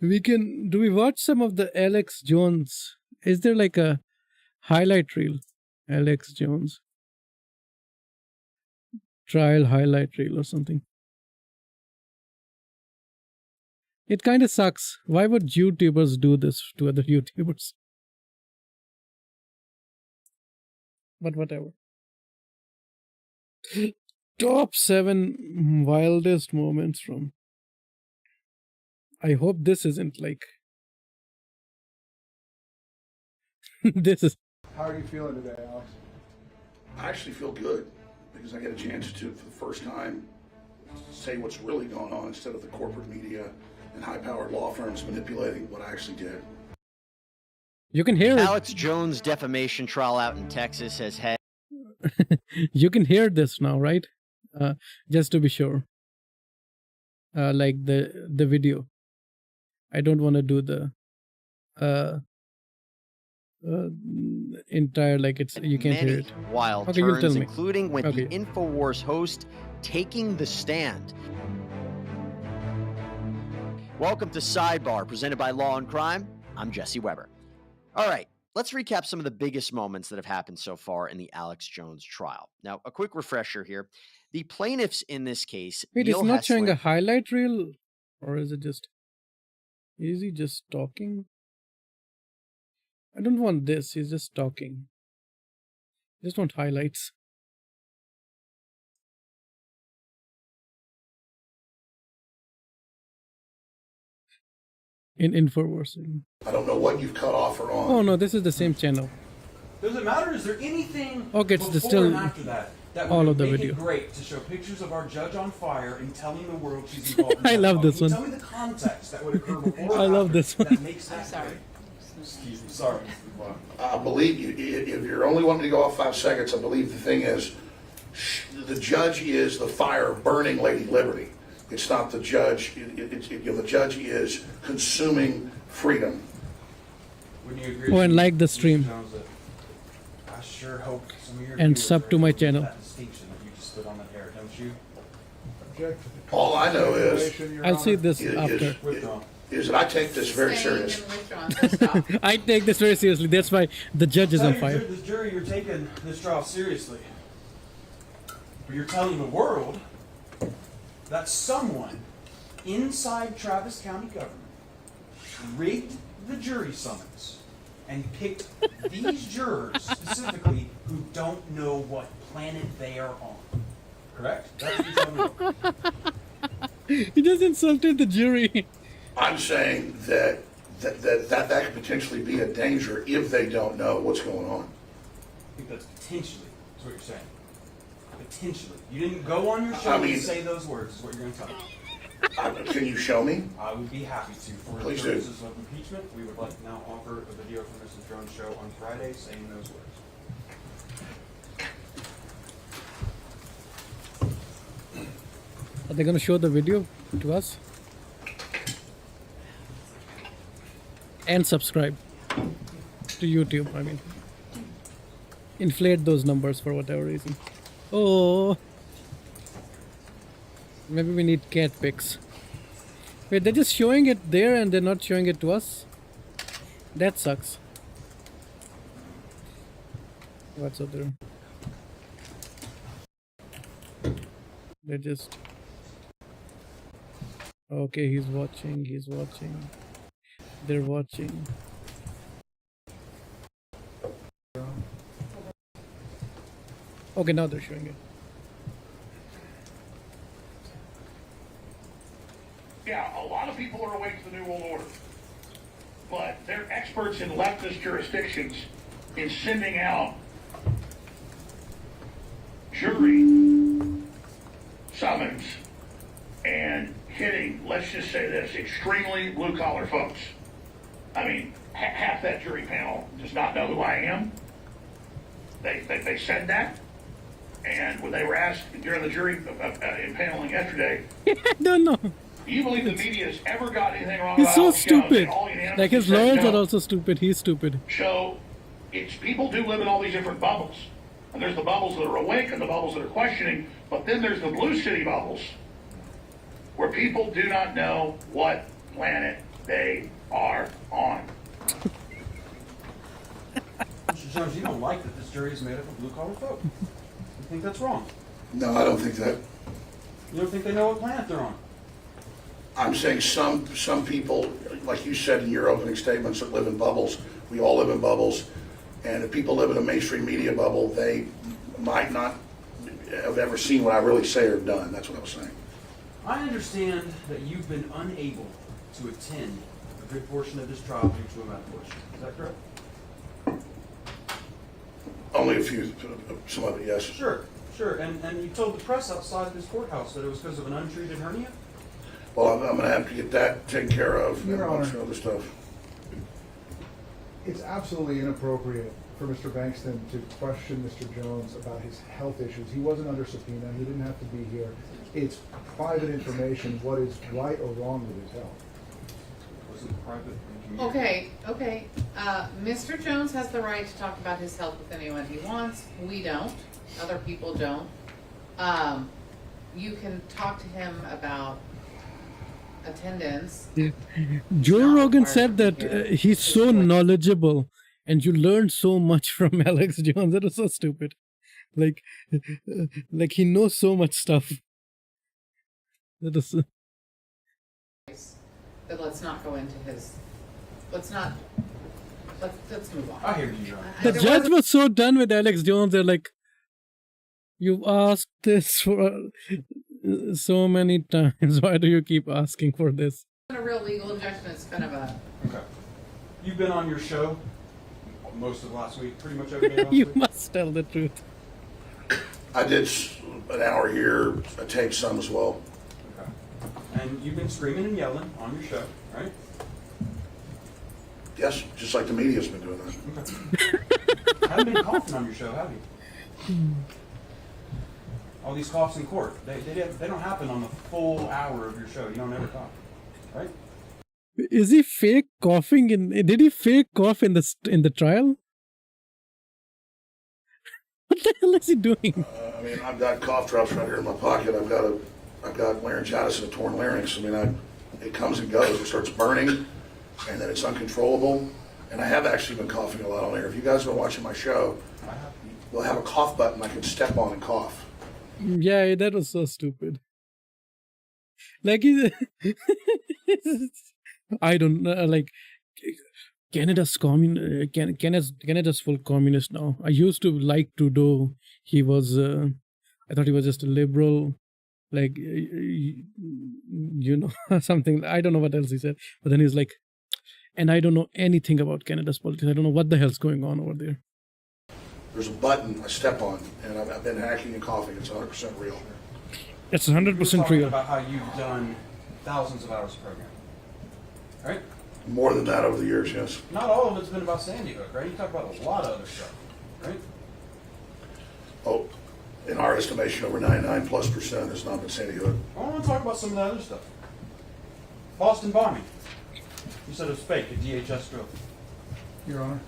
Do we watch some of the Alex Jones? Is there like a highlight reel? Alex Jones trial highlight reel or something. It kind of sucks. Why would YouTubers do this to other YouTubers? But whatever. Top 7 wildest moments from. I hope this isn't like. This is. How are you feeling today, Alex? I actually feel good because I get a chance to, for the first time, say what's really going on instead of the corporate media and high-powered law firms manipulating what I actually did. You can hear Alex Jones defamation trial out in Texas has had. You can hear this now, right? Just to be sure. Like the video. I don't want to do the entire, like it's, you can't hear it. Wild Okay, you'll turns, tell me. including with Okay. the InfoWars host taking the stand. Welcome to Sidebar, presented by Law and Crime. I'm Jesse Weber. All right, let's recap some of the biggest moments that have happened so far in the Alex Jones trial. Now, a quick refresher here. The plaintiffs in this case, Wait, Neil it's not showing Hessler- a highlight reel? Or is it just. Is he just talking? I don't want this, he's just talking. I just want highlights. In InfoWars. I don't know what you've cut off or on. Oh no, this is the same channel. Does it matter? Is there anything Okay, it's before still and after that would all of the make video. it great to show pictures of our judge on fire and telling the world she's involved in I love something? this Can you one. Tell me the context that would occur before I and love after this one. That makes that I'm sorry. great. Excuse me. Sorry. I believe you, if you're only wanting to go off 5 seconds, I believe the thing is, the judge is the fire burning Lady Liberty. It's not the judge. The judge is consuming freedom. Wouldn't you agree? Oh, and Mr. like the stream. Jones, that I sure hope some of your And viewers sub are to my able get channel. That distinction that you just stood on that air, don't you? Object to the All I know is- continuation, Your I'll see Honor. this Is- after. Withdraw. Is that I take this very Abstaining serious. and withdrawn. So stop. I take this very seriously. That's why the judge is Tell on your fire. The jury, you're taking this trial seriously. But you're telling the world that someone inside Travis County government rigged the jury summons and picked these jurors specifically who don't know what planet they are on. Correct? That's what you're telling me. He just insulted the jury. I'm saying that could potentially be a danger if they don't know what's going on. I think that's potentially, is what you're saying. Potentially. You didn't go on your show I mean- and say those words, is what you're going to tell me. Can you show me? I would be happy to. For the Please do. purposes of impeachment, we would like to now offer a video from Mrs. Jones' show on Friday saying those words. Are they going to show the video to us? And subscribe to YouTube, I mean. Inflate those numbers for whatever reason. Oh. Maybe we need cat pics. Wait, they're just showing it there and they're not showing it to us? That sucks. What's up there? They're just... Okay, he's watching, They're watching. Okay, now they're showing it. Yeah, a lot of people are awake to the New World Order, but they're experts in leftist jurisdictions in sending out jury summons and hitting, let's just say this, extremely blue-collar folks. I mean, half that jury panel does not know who I am. They said that, and when they were asked during the jury impaneling yesterday, I don't know. do you believe the media has ever got anything wrong He's about so Alex Jones? stupid. And all unanimously Like his said lawyers no. are also stupid. He's stupid. So it's people do live in all these different bubbles. And there's the bubbles that are awake and the bubbles that are questioning, but then there's the blue city bubbles where people do not know what planet they jury is made up of blue-collar folk. You think that's wrong? No, I don't think that. You don't think they know what planet they're on? I'm saying some people, like you said in your opening statements, that live in bubbles. We all live in bubbles. And if people live in a mainstream media bubble, they might not have ever seen what I really say or done. That's what I was saying. I understand that you've been unable to attend a good portion of this trial due to a medical issue. Is that correct? Only a few, some of it, yes. Sure. And you told the press outside of this courthouse that it was because of an untreated hernia? Well, I'm going to have to get that taken care of and Your a bunch Honor. of other stuff. It's absolutely inappropriate for Mr. Bankston to question Mr. Jones about his health issues. He wasn't under subpoena. He didn't have to be here. It's private information, what is right or wrong with his health. It wasn't private and community. Okay. Mr. Jones has the right to talk about his health with anyone he wants. We don't. Other people don't. You can talk to him about attendance. Joe Not Rogan required said to that be here. he's so knowledgeable and you learned so much from Alex Jones. That was so stupid. Like he knows so much stuff. That is, But let's not go into his. Let's move on. I hear you, John. the There judge wasn't- was so done with Alex Jones. They're like, you've asked this for so many times. Why do you keep asking for this? a real legal objection. It's kind of a. Okay. You've been on your show most of last week, pretty much every day last You week? must tell the truth. I did an hour here, I taped some as well. Okay. And you've been screaming and yelling on your show, right? Yes, just like the media's been doing that. Okay. Haven't been coughing on your show, have you? All these coughs in court, they don't happen on the full hour of your show. You don't ever cough, right? Is he fake coughing did he fake cough in the trial? What the hell is he doing? I mean, I've got cough drops right here in my pocket. I've got laryngitis and a torn larynx. I mean, it comes and goes. It starts burning, and then it's uncontrollable. And I have actually been coughing a lot on air. If you guys have been watching my show, we'll have a cough button I can step on and cough. Yeah, that was so stupid. Like I don't know. Like Canada's Canada's full communist now. I used to like Trudeau. He was. I thought he was just a liberal. Like something. I don't know what else he said. But then he's like, and I don't know anything about Canada's politics. I don't know what the hell's going on over there. There's a button I step on, and I've been hacking and coughing. It's 100% real. It's You were 100% talking real. about how you've done thousands of hours of programming, right? More than that over the years, yes. Not all of it's been about Sandy Hook, right? You talk about a lot of other stuff, right? Oh, in our estimation, over 99+% has not been Sandy Hook. I want to talk about some of the other stuff. Boston bombing. You said it was fake, a DHS drill. Your Honor,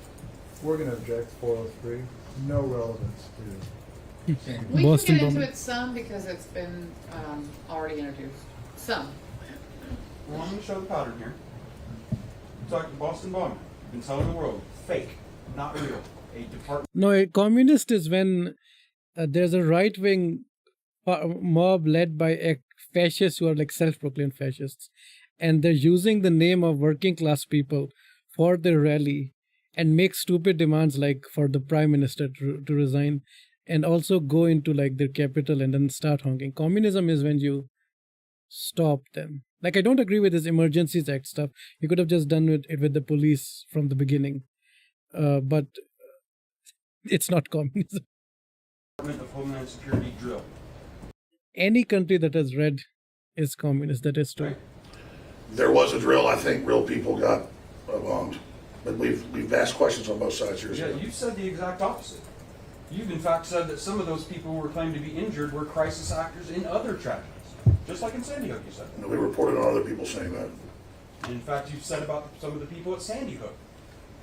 we're going to object 403. No relevance to Sandy. We Boston can get bombing. into it some because it's been already introduced. Some. Well, I'm going to show the pattern here. You talked Boston bombing. You've been telling the world, fake, not real. A department. No, a communist is when there's a right-wing mob led by fascists who are like self-proclaimed fascists, and they're using the name of working-class people for their rally and make stupid demands like for the prime minister to resign, and also go into like their capital and then start honking. Communism is when you stop them. Like, I don't agree with this Emergencies Act stuff. You could have just done it with the police from the beginning, but it's not communism. Department of Homeland Security drill. Any country that has red is communist. That is true. Right? There was a drill. I think real people got bombed. But we've asked questions on both sides here. Yeah, you said the exact opposite. You've in fact said that some of those people who were claimed to be injured were crisis actors in other tragedies. Just like in Sandy Hook, you said. And we reported on other people saying that. And in fact, you've said about some of the people at Sandy Hook.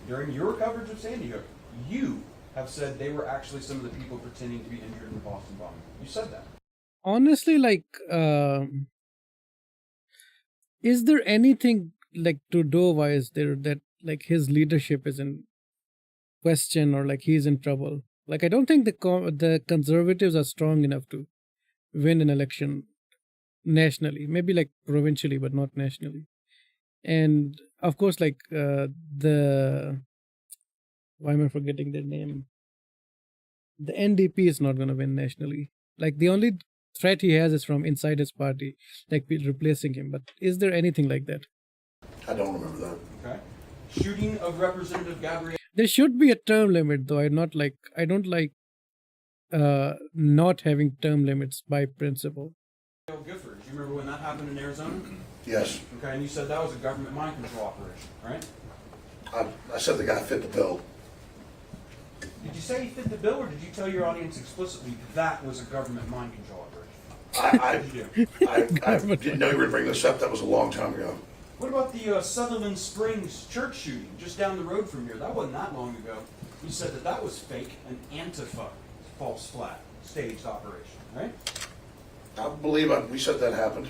During your coverage of Sandy Hook, you have said they were actually some of the people pretending to be injured in the Boston bombing. You said that. Honestly, like, is there anything like Trudeau-wise there that like his leadership is in question or like he's in trouble? Like, I don't think the conservatives are strong enough to win an election nationally. Maybe like provincially, but not nationally. And of course, like why am I forgetting their name? The NDP is not going to win nationally. Like, the only threat he has is from inside his party, like replacing him. But is there anything like that? I don't remember that. Okay. Shooting of Representative Gabrielle There should be a term limit, though. I don't like not having term limits by principle. Gifford. Do you remember when that happened in Arizona? Yes, Okay, and you said that was a government mind control operation, right? I said the guy fit the bill. Did you say he fit the bill, or did you tell your audience explicitly that was a government mind control operation? I What did you do? I didn't know you were going to bring this up. That was a long time ago. What about the Sutherland Springs church shooting just down the road from here? That wasn't that long ago. You said that was fake, an Antifa false flag staged operation, right? I believe we said that happened.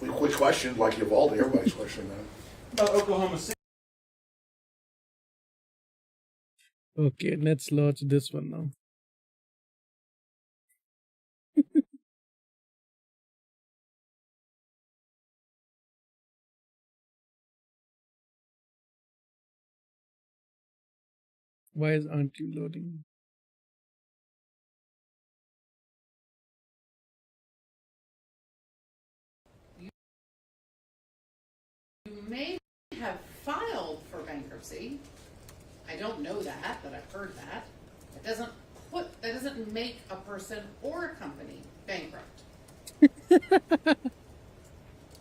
We questioned like Uvalde. Everybody's questioning that. About Oklahoma City. Okay, let's launch this one now. Why aren't you loading? You may have filed for bankruptcy. I don't know that, but I've heard that. That doesn't make a person or a company bankrupt.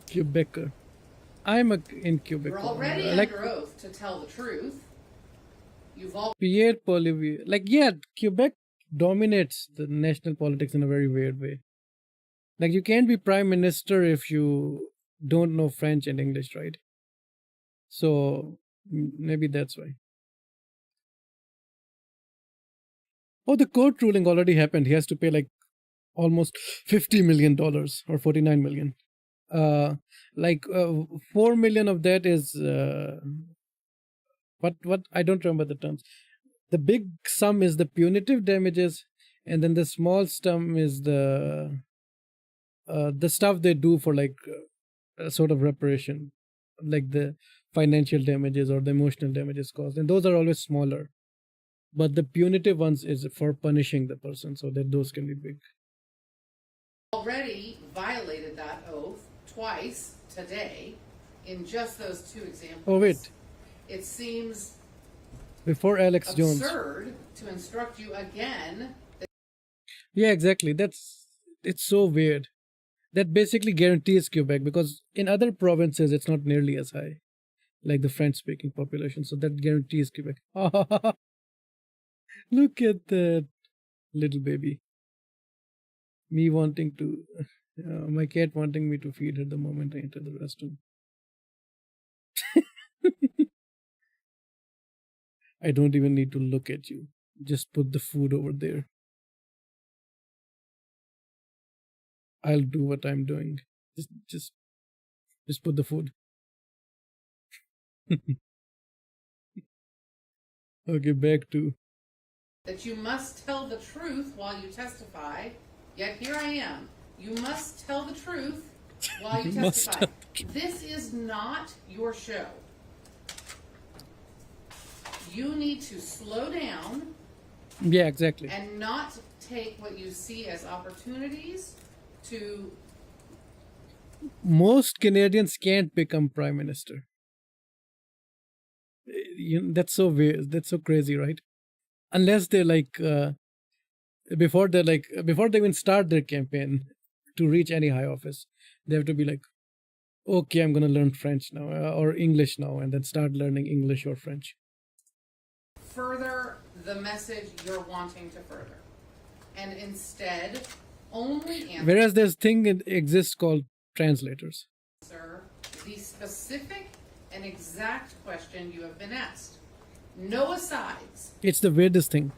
Quebecer. I'm in Quebec. You're already like under oath to tell the truth. You've all Pierre Poilievre. Like, yeah, Quebec dominates the national politics in a very weird way. Like, you can't be prime minister if you don't know French and English, right? So maybe that's why. Oh, the court ruling already happened. He has to pay like almost $50 million or $49 million. 4 million of that is what I don't remember the terms. The big sum is the punitive damages, and then the small sum is the stuff they do for like a sort of reparation, like the financial damages or the emotional damages caused, and those are always smaller. But the punitive ones is for punishing the person, so that those can be big. already violated that oath twice today in just those two examples. Oh, wait. It seems Before Alex Jones. absurd to instruct you again that Yeah, exactly. It's so weird. That basically guarantees Quebec, because in other provinces it's not nearly as high, like the French-speaking population. So that guarantees Quebec. Look at that little baby. Me wanting to, my cat wanting me to feed her the moment I enter the restroom. I don't even need to look at you. Just put the food over there. I'll do what I'm doing. Just put the food. Okay, back to. you must tell the truth while you testify, yet here I am. You must tell the truth while you You must testify. tell the truth. This is not your show. You need to slow down Yeah, exactly. and not take what you see as opportunities to Most Canadians can't become prime minister. That's so weird. That's so crazy, right? Unless they're like before they even start their campaign to reach any high office, they have to be like, okay, I'm gonna learn French now or English now, and then start learning English or French. further the message you're wanting to further. And instead, only Whereas there's thing that exists called translators. answer the specific and exact question you have been asked. No asides. It's the weirdest thing.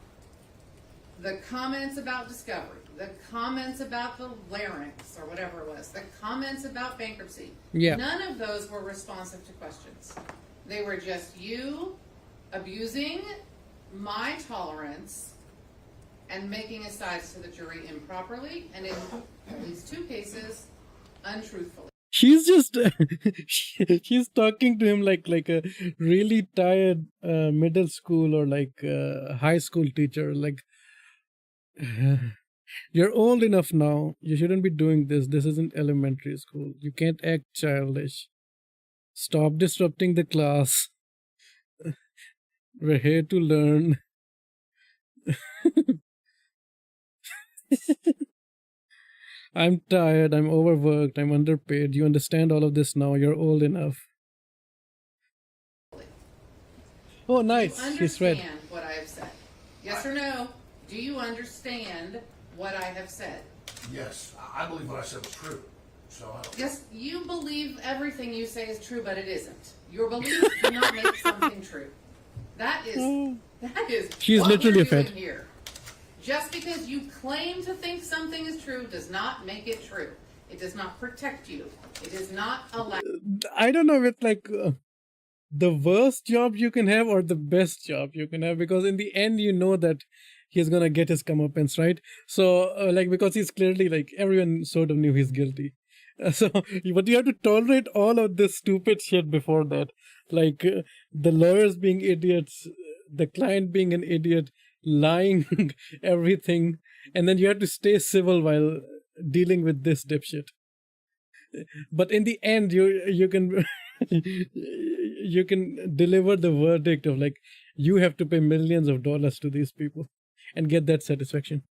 The comments about discovery, the comments about the larynx or whatever it was, the comments about bankruptcy. Yeah. None of those were responsive to questions. They were just you abusing my tolerance and making asides to the jury improperly, and in at least 2 cases, untruthfully. She's just she's talking to him like a really tired middle school or like high school teacher. Like, you're old enough now. You shouldn't be doing this. This isn't elementary school. You can't act childish. Stop disrupting the class. We're here to learn. I'm tired. I'm overworked. I'm underpaid. You understand all of this now. You're old enough. Oh, nice. Do you He's read. understand what I have said? Yes or no? Do you understand what I have said? Yes, I believe what I said was true, so I don't. Yes, you believe everything you say is true, but it isn't. Your beliefs do not make something true. That is She's what literally we're a fed. doing here. Just because you claim to think something is true does not make it true. It does not protect you. It is not allowed. I don't know if it's like the worst job you can have or the best job you can have, because in the end you know that he's gonna get his comeuppance, right? So like, because he's clearly, like, everyone sort of knew he's guilty. So but you have to tolerate all of this stupid shit before that, like the lawyers being idiots, the client being an idiot, lying, everything, and then you have to stay civil while dealing with this dipshit. But in the end, you can you can deliver the verdict of, like, you have to pay millions of dollars to these people and get that satisfaction.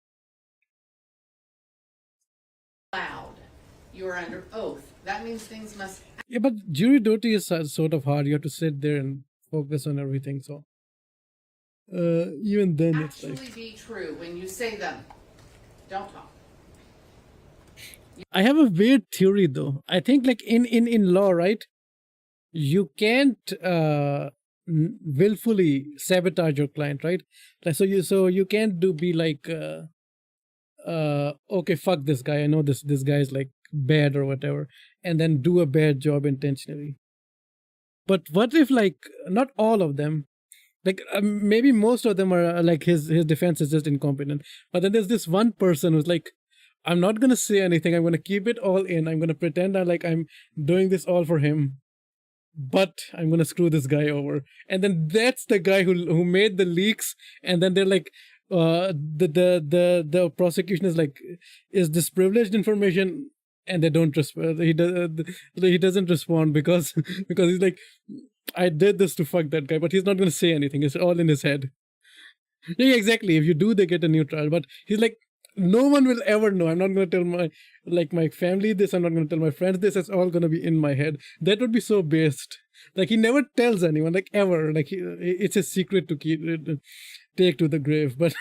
You are under oath. That means things must Yeah, but jury duty is sort of hard. You have to sit there and focus on everything. So even then, it's actually like, be true when you say them. Don't talk. I have a weird theory though. I think, like, in law, right? You can't willfully sabotage your client, right? Like, so you can't be like okay, fuck this guy. I know this guy is like bad or whatever, and then do a bad job intentionally. But what if, like, not all of them, like maybe most of them are like his defense is just incompetent, but then there's this one person who's like, I'm not gonna say anything. I'm gonna keep it all in. I'm gonna pretend I'm doing this all for him, but I'm gonna screw this guy over. And then that's the guy who made the leaks. And then they're like, the prosecution is like, is this privileged information? And they don't respond. He doesn't respond because he's like, I did this to fuck that guy, but he's not gonna say anything. It's all in his head. Yeah, exactly. If you do, they get a new trial. But he's like, no one will ever know. I'm not going to tell my family this. I'm not going to tell my friends this. It's all going to be in my head. That would be so based. Like, he never tells anyone, like, ever. Like, it's a secret to take to the grave. But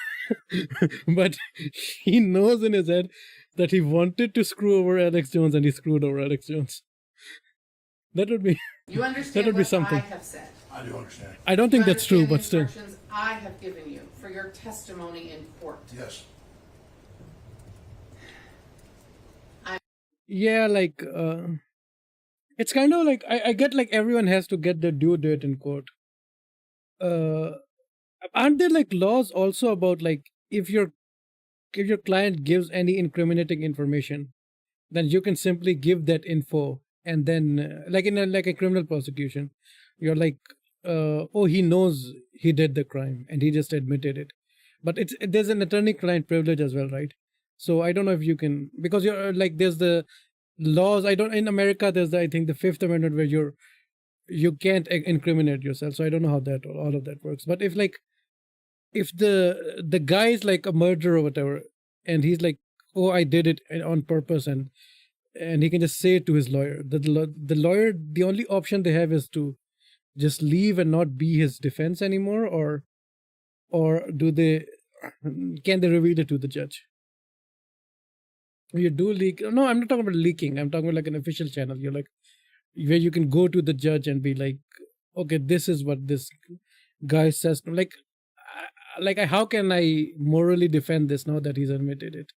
but he knows in his head that he wanted to screw over Alex Jones, and he screwed over Alex Jones. That would be You that understand would be what something. I have said. I do understand. I don't think You that's true, understand but the still. instructions I have given you for your testimony in court. Yes. Yeah, like it's kind of like I get, like, everyone has to get their due date in court. Aren't there, like, laws also about, like, if your client gives any incriminating information, then you can simply give that info, and then like in a criminal prosecution, you're like, oh, he knows he did the crime and he just admitted it. But there's an attorney-client privilege as well, right? So I don't know if you can, because you're like, there's the laws. In America, there's I think the Fifth Amendment where you can't incriminate yourself. So I don't know how that all of that works. But if the guy is like a murderer or whatever, and he's like, oh, I did it on purpose, and he can just say it to his lawyer. The lawyer, the only option they have is to just leave and not be his defense anymore, or can they reveal it to the judge? You do leak. No, I'm not talking about leaking. I'm talking about like an official channel. You're like, where you can go to the judge and be like, okay, this is what this guy says. Like how can I morally defend this now that he's admitted it?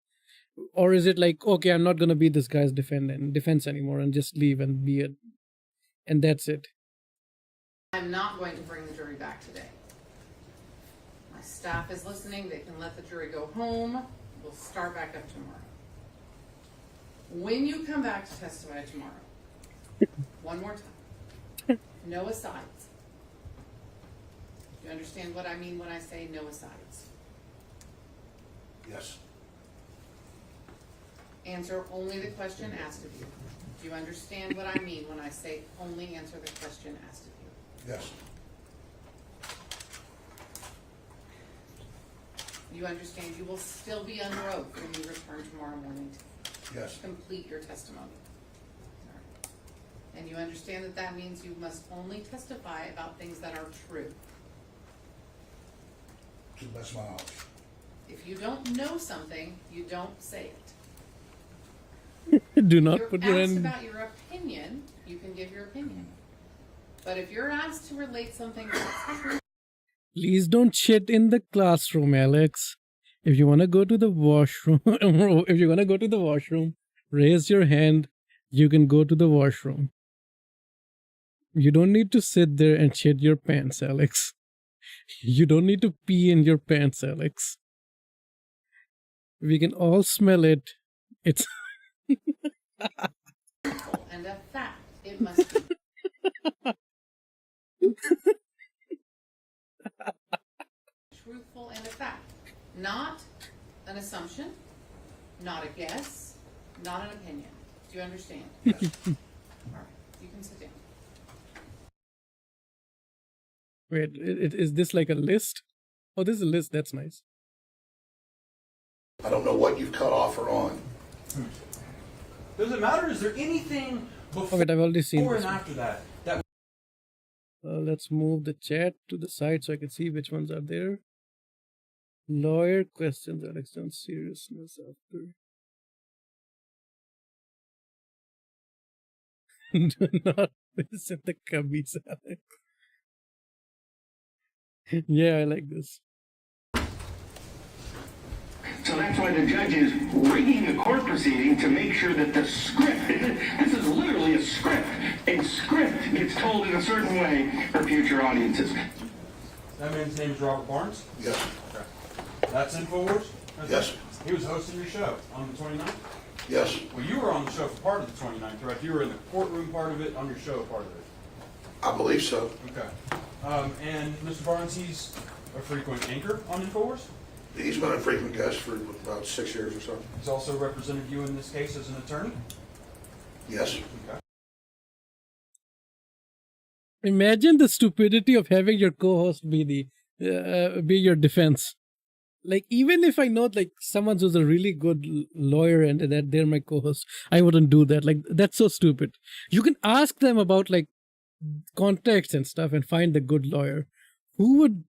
Or is it like, okay, I'm not going to be this guy's defense anymore and just leave and be it, and that's it? I'm not going to bring the jury back today. My staff is listening, they can let the jury go home, we'll start back up tomorrow. When you come back to testify tomorrow, one more time, no asides. You understand what I mean when I say no asides? Yes. Answer only the question asked of you. Do you understand what I mean when I say only answer the question asked of you? Yes. You understand you will still be under oath when you return tomorrow morning Yes. to complete your testimony. All right. And you understand that that means you must only testify about things that are true. To the best of my knowledge. If you don't know something, you don't say it. Do not You're put your asked hand. about your opinion, you can give your opinion. But if you're asked to relate something that's true, Please don't shit in the classroom, Alex. If you want to go to the washroom, if you want to go to the washroom, raise your hand. You can go to the washroom. You don't need to sit there and shit your pants, Alex. You don't need to pee in your pants, Alex. We can all smell it. It's and a fact, it must be. Truthful and a fact. Not an assumption, not a guess, not an opinion. Do you understand? Yes. All right, you can sit down. wait. Is this like a list? Oh, this is a list. That's nice. I don't know what you've cut off or on. Does it matter? Is there anything Oh before wait, I've already seen and this. after that that Let's move the chat to the side so I can see which ones are there. Lawyer questions Alex Jones' seriousness after. Do not listen to cubbies, Alex. Yeah, I like this. So that's why the judge is rigging the court proceeding to make sure that the script, this is literally a script gets told in a certain way for future audiences. that man's name is Robert Barnes? Yes. Okay. That's InfoWars? That's Yes. it? He was hosting your show on the 29th? Yes. Well, you were on the show for part of the 29th, correct? You were in the courtroom part of it, on your show part of it. I believe so. Okay. And Mr. Barnes, he's a frequent anchor on InfoWars? He's been a frequent guest for about 6 years or so. He's also represented you in this case as an attorney? Yes. Okay. Imagine the stupidity of having your co-host be your defense. Like, even if I know like someone who's a really good lawyer and that they're my co-host, I wouldn't do that. Like, that's so stupid. You can ask them about like context and stuff and find the good lawyer. Who would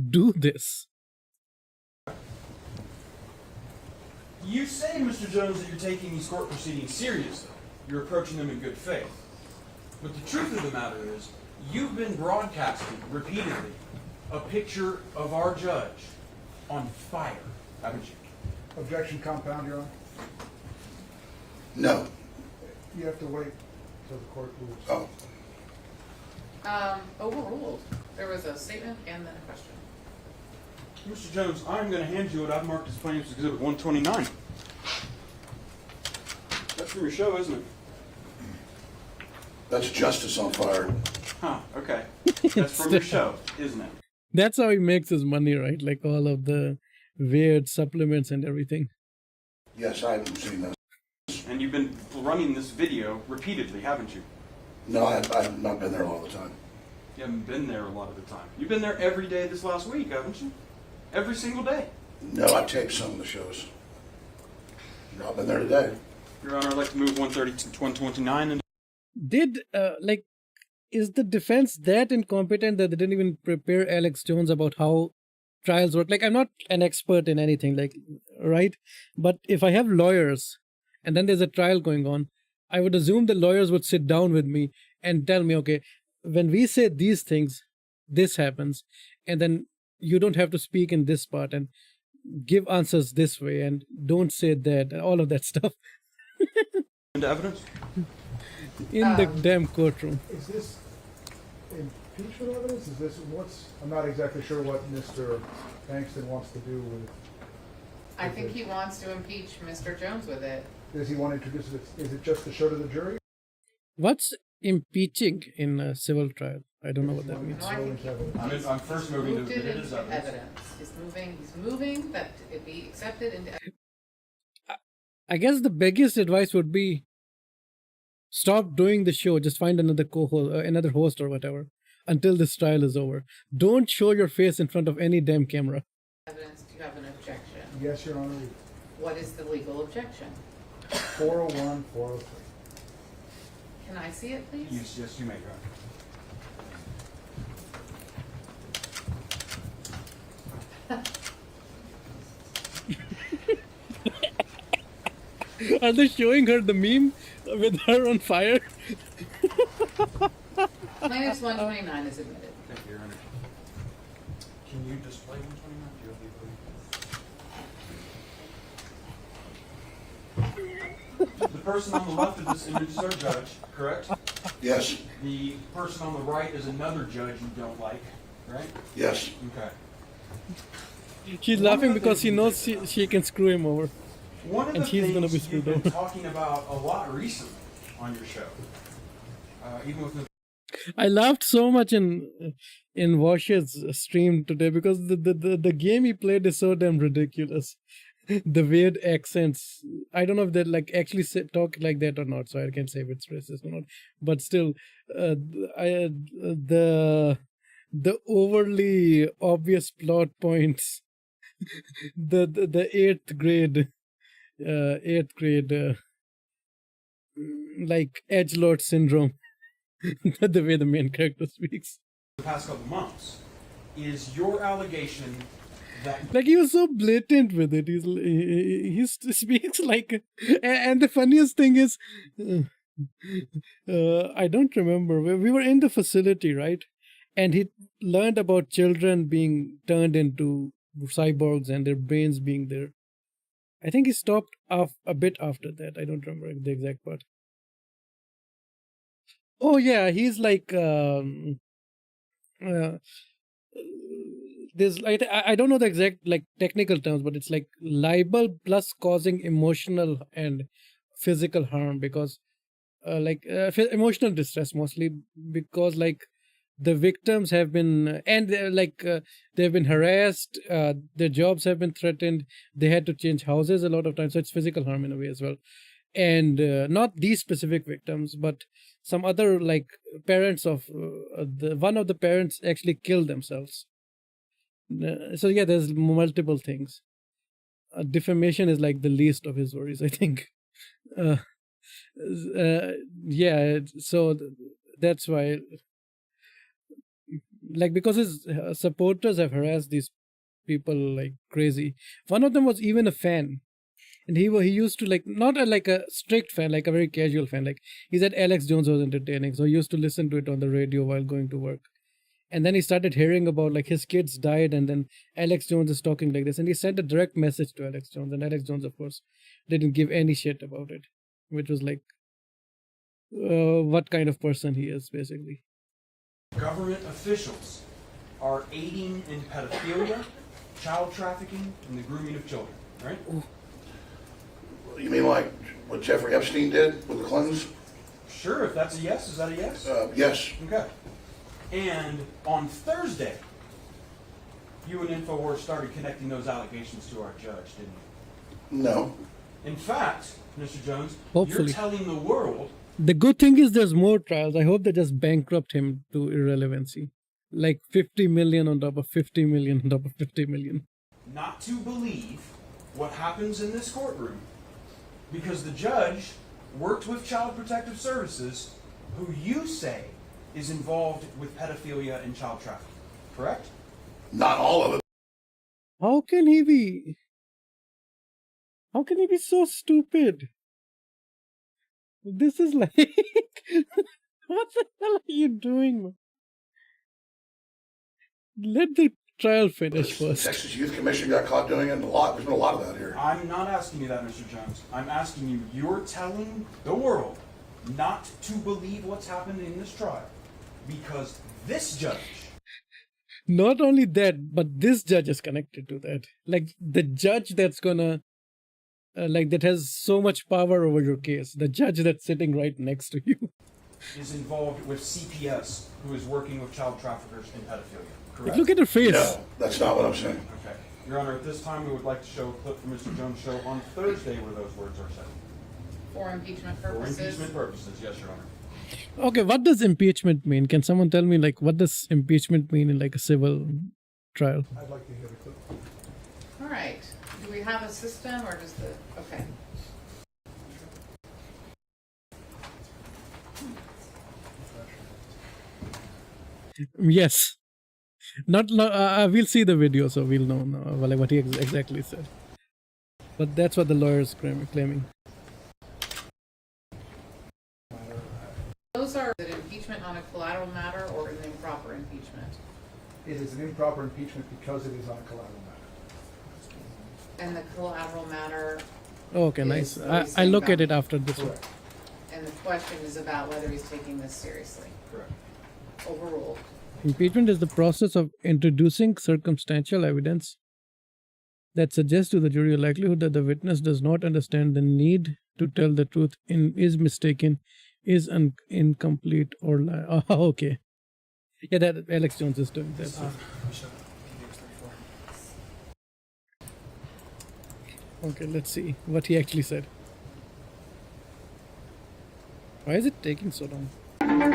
do this? You say, Mr. Jones, that you're taking these court proceedings seriously. You're approaching them in good faith. But the truth of the matter is, you've been broadcasting repeatedly a picture of our judge on fire, haven't you? Objection compound, Your Honor. No. You have to wait till the court rules. Oh. Overruled. There was a statement and then a question. Mr. Jones, I'm going to hand you what I've marked as Plaintiff's Exhibit 129. That's from your show, isn't it? That's justice on fire. Huh, okay. That's from your show, isn't it? That's how he makes his money, right? Like all of the weird supplements and everything. Yes, I haven't seen those. And you've been running this video repeatedly, haven't you? No, I've not been there all the time. You haven't been there a lot of the time. You've been there every day this last week, haven't you? Every single day. No, I taped some of the shows. No, I've been there today. Your Honor, I'd like to move 130 to 129 and Is the defense that incompetent that they didn't even prepare Alex Jones about how trials work? Like, I'm not an expert in anything, like, right? But if I have lawyers and then there's a trial going on, I would assume the lawyers would sit down with me and tell me, okay, when we say these things, this happens, and then you don't have to speak in this part and give answers this way and don't say that and all of that stuff into evidence. in the damn courtroom. Is this in impeachment evidence? Is this, I'm not exactly sure what Mr. Bankston wants to do with, I think he wants to impeach Mr. Jones with it. does he want to introduce it, is it just to show to the jury? What's impeaching in a civil trial? I don't know what that means. No, I think Evidence. I'm first moving to moved admit it it as into evidence. evidence. He's moving that it be accepted into I guess the biggest advice would be stop doing the show. Just find another co-host, another host or whatever, until this trial is over. Don't show your face in front of any damn camera. evidence. Do you have an objection? Yes, Your Honor. What is the legal objection? 401, 403. Can I see it, please? Yes, you may, Your Honor. Are they showing her the meme with her on fire? Plaintiff's 129 is admitted. Thank you, Your Honor. Can you display 129? Do you have the ability? The person on the left of this image is our judge, correct? Yes, The person on the right is another judge you don't like, right? yes. Okay. She's laughing because she knows she can screw him over. One of And the she's gonna be things screwed you've been over. talking about a lot recently on your show, even with I laughed so much in Wash's stream today because the game he played is so damn ridiculous. The weird accents. I don't know if they like actually talk like that or not, so I can't say if it's racist or not. But still, the overly obvious plot points. The eighth grade like edgelord syndrome. The way the main character speaks. the past couple months is your allegation that Like he was so blatant with it. He speaks like, and the funniest thing is, I don't remember. We were in the facility, right? And he learned about children being turned into cyborgs and their brains being there. I think he stopped off a bit after that. I don't remember the exact part. Oh yeah, he's like there's like I don't know the exact like technical terms, but it's like libel plus causing emotional and physical harm because emotional distress mostly because like the victims have been and they've been harassed, their jobs have been threatened, they had to change houses a lot of times, so it's physical harm in a way as well. And not these specific victims, but some other like parents of one of the parents actually killed themselves. So yeah, there's multiple things. Defamation is like the least of his worries, I think. Yeah, so that's why, like, because his supporters have harassed these people like crazy. One of them was even a fan. And he used to like not like a strict fan, like a very casual fan. Like he said Alex Jones was entertaining, so he used to listen to it on the radio while going to work. And then he started hearing about like his kids died, and then Alex Jones is talking like this, and he sent a direct message to Alex Jones, and Alex Jones, of course, didn't give any shit about it, which was like what kind of person he is, basically. government officials are aiding in pedophilia, child trafficking, and the grooming of children, right? You mean like what Jeffrey Epstein did with the Clintons? Sure, if that's a yes, is that a yes? Yes. Okay. And on Thursday, you and InfoWars started connecting those allegations to our judge, didn't you? No. In fact, Mr. Jones, Hopefully. you're telling the world The good thing is there's more trials. I hope they just bankrupt him to irrelevancy. Like 50 million on top of 50 million on top of 50 million. not to believe what happens in this courtroom because the judge worked with Child Protective Services, who you say is involved with pedophilia and child trafficking, correct? Not all of it. How can he be so stupid? This is like what the hell are you doing? Let the trial finish The first. Texas Youth Commission got caught doing it a lot. There's been a lot of that here. I'm not asking you that, Mr. Jones. I'm asking you, you're telling the world not to believe what's happened in this trial because this judge. Not only that, but this judge is connected to that. Like the judge that's gonna, that has so much power over your case. The judge that's sitting right next to you. Is involved with CPS, who is working with child traffickers in pedophilia. Correct? Look at her face. No, that's not what I'm saying. Okay. Your Honor, at this time, we would like to show a clip from Mr. Jones' show on Thursday where those words are said. For impeachment For purposes. impeachment purposes, yes, Your Honor. Okay, what does impeachment mean? Can someone tell me, like, what does impeachment mean in like a civil trial? I'd like to hear the clip. All right. Do we have a system or does the, okay. Yes. Not. We'll see the video, so we'll know like what he exactly said. But that's what the lawyer is claiming. Those are an impeachment on a collateral matter or an improper impeachment? It is an improper impeachment because it is on a collateral matter. And the collateral matter, Okay, Yes, nice. what he's I saying look at about- it after this one. Correct. and the question is about whether he's taking this seriously. Correct. Overruled. Impeachment is the process of introducing circumstantial evidence that suggests to the jury a likelihood that the witness does not understand the need to tell the truth, is mistaken, is incomplete, or lie. Oh, okay. Yeah, that Alex Jones is doing that. Okay, let's see what he actually said. Why is it taking so long?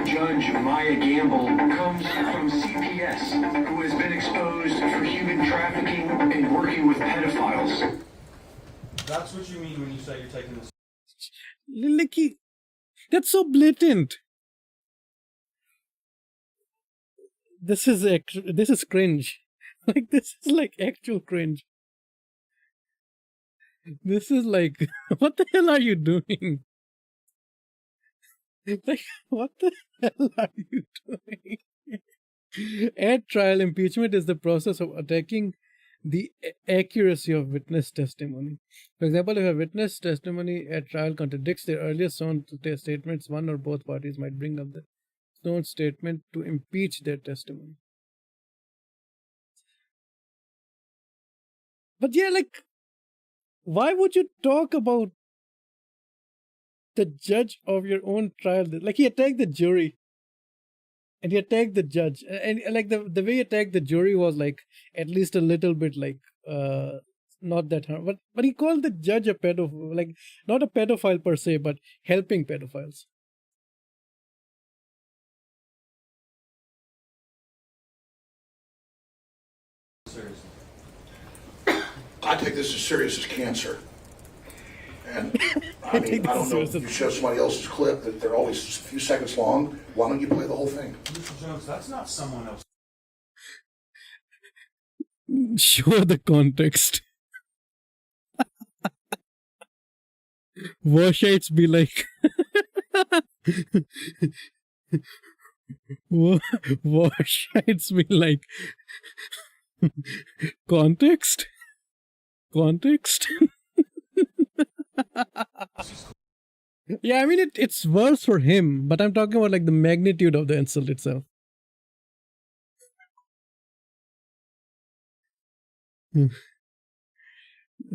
Judge Maya Gamble comes from CPS, who has been exposed for human trafficking and working with pedophiles. That's what you mean when you say you're taking this. Like that's so blatant. This is cringe. Like this is like actual cringe. This is like, what the hell are you doing? Like, what the hell are you doing? At trial, impeachment is the process of attacking the accuracy of witness testimony. For example, if a witness testimony at trial contradicts their earlier sworn statements, one or both parties might bring up the sworn statement to impeach their testimony. But yeah, like, why would you talk about the judge of your own trial? Like, he attacked the jury and he attacked the judge, and like the way he attacked the jury was like at least a little bit like not that hard, but he called the judge a pedophile, like not a pedophile per se, but helping pedophiles. Seriously. I take this as serious as cancer. And I take mean, I this don't know, as you show somebody else's clip that they're always a few seconds long. Why don't you play the whole thing? Mr. Jones, that's not someone else. Show the context. Washites be like Washites be like context? Yeah, I mean it's worse for him, but I'm talking about like the magnitude of the insult itself.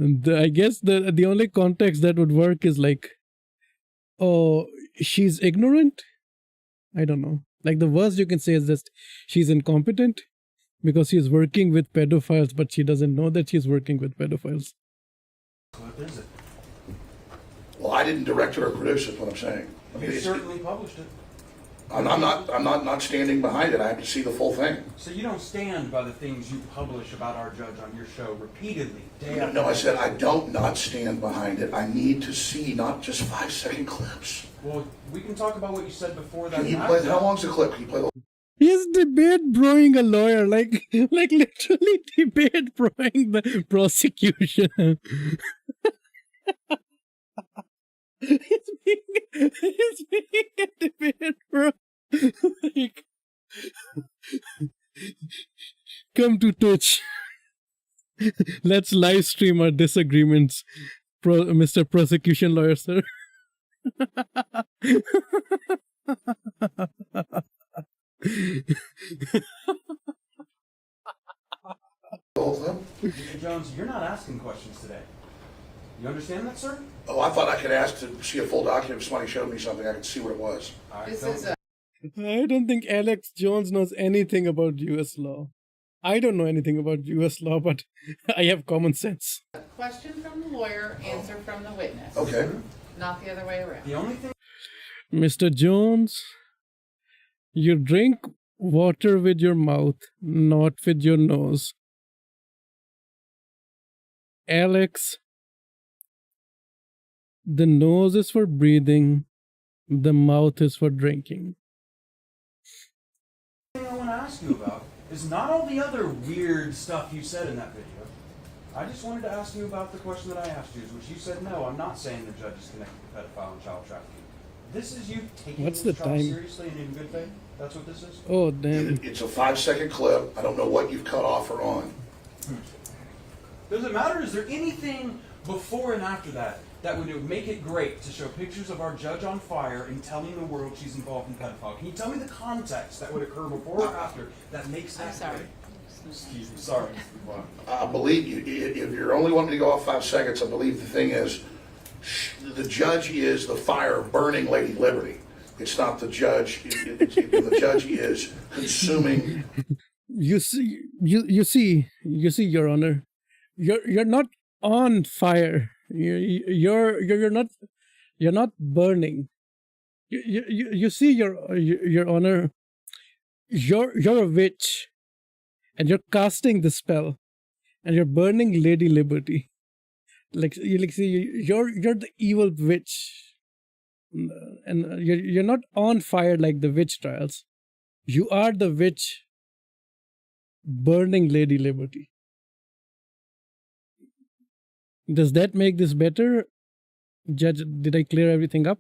I guess the only context that would work is like, oh, she's ignorant? I don't know. Like the worst you can say is just she's incompetent because she's working with pedophiles, but she doesn't know that she's working with pedophiles. What is it? Well, I didn't direct it or produce it, what I'm saying. I mean, You it's, certainly published it. I'm not standing behind it. I have to see the full thing. So you don't stand by the things you publish about our judge on your show repeatedly, day No, after no, I day. said I don't not stand behind it. I need to see not just 5-second clips. Well, we can talk about what you said before that. Can you matters. play, how long's the clip? Can you play the He's debate broing a lawyer, like literally debate broing the prosecution. He's being a debate bro. Like, come to Twitch. Let's live stream our disagreements, Mr. Prosecution Lawyer, sir. The whole thing? Mr. Jones, you're not asking questions today. You understand that, sir? Oh, I thought I could ask to see a full document. If somebody showed me something, I could see what it was. All right, This don't- is a I don't think Alex Jones knows anything about US law. I don't know anything about US law, but I have common sense. question from the lawyer, answer from the witness. Okay. Not the other way around. The only thing Mr. Jones, you drink water with your mouth, not with your nose. Alex, the nose is for breathing, the mouth is for drinking. I want to ask you about is not all the other weird stuff you said in that video. I just wanted to ask you about the question that I asked you, which you said, no, I'm not saying the judge is connected to pedophile and child trafficking. This is you taking What's this the trial time? seriously and in good faith? That's what this is? Oh, damn. It's a 5-second clip. I don't know what you've cut off or on. Does it matter? Is there anything before and after that that would make it great to show pictures of our judge on fire and telling the world she's involved in pedophile? Can you tell me the context that would occur before or after that makes that I'm sorry. great? Excuse me, sorry, Mr. Dubois. I believe you, if you're only wanting to go off 5 seconds, I believe the thing is, the judge is the fire burning Lady Liberty. It's not the judge. The judge is consuming. You see, Your Honor, you're not on fire. You're not burning. You see, Your Honor, you're a witch, and you're casting the spell, and you're burning Lady Liberty. You're the evil witch, and you're not on fire like the witch trials. You are the witch burning Lady Liberty. Does that make this better? Judge, did I clear everything up?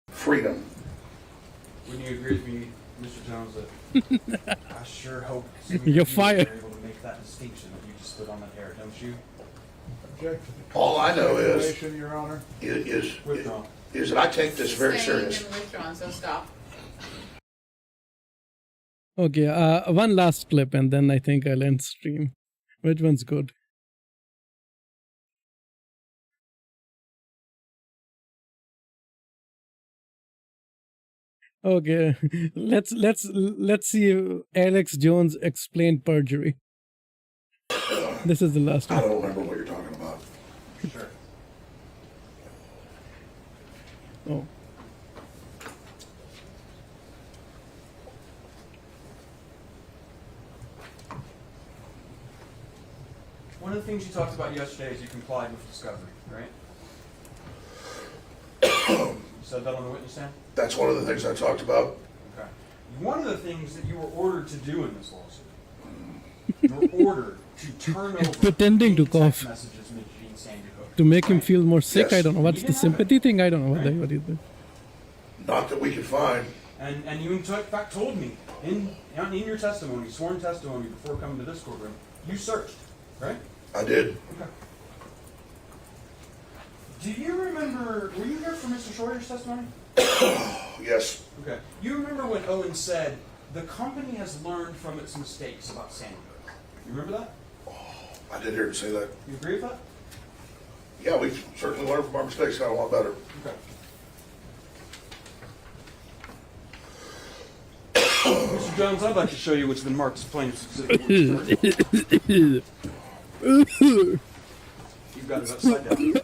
Freedom. Wouldn't you agree with me, Mr. Jones, that I sure hope You're fired. are able to make that distinction that you just put on that air, don't you? Object to the All I know is, stipulation, Your Honor. Withdraw. is that I take this very Sustained serious. and withdrawn, so stop. Okay, one last clip and then I think I'll end stream. Which one's good? Okay, let's see Alex Jones explain perjury. This is the last I one. don't remember what you're talking about. Sure. Oh. One of the things you talked about yesterday is you complied with discovery, right? You said that on the witness stand? That's one of the things I talked about. Okay. One of the things that you were ordered to do in this lawsuit, you were ordered to turn over pretending to any text cough. messages mentioning Sandy Hook. To make him feel more sick, Yes. I don't know. What's the sympathy thing? I don't know what is it. Not that we could find. And you in fact told me in your testimony, sworn testimony before coming to this courtroom, you searched, right? I did. Okay. Do you remember, were you here for Mr. Schroeder's testimony? Yes. Okay. You remember when Owen said, the company has learned from its mistakes about Sandy Hook? You remember that? I did hear him say that. You agree with that? Yeah, we've certainly learned from our mistakes, got a lot better. Okay. Mr. Jones, I'd like to show you what's been marked as plaintiff's exhibit. You've got it upside down.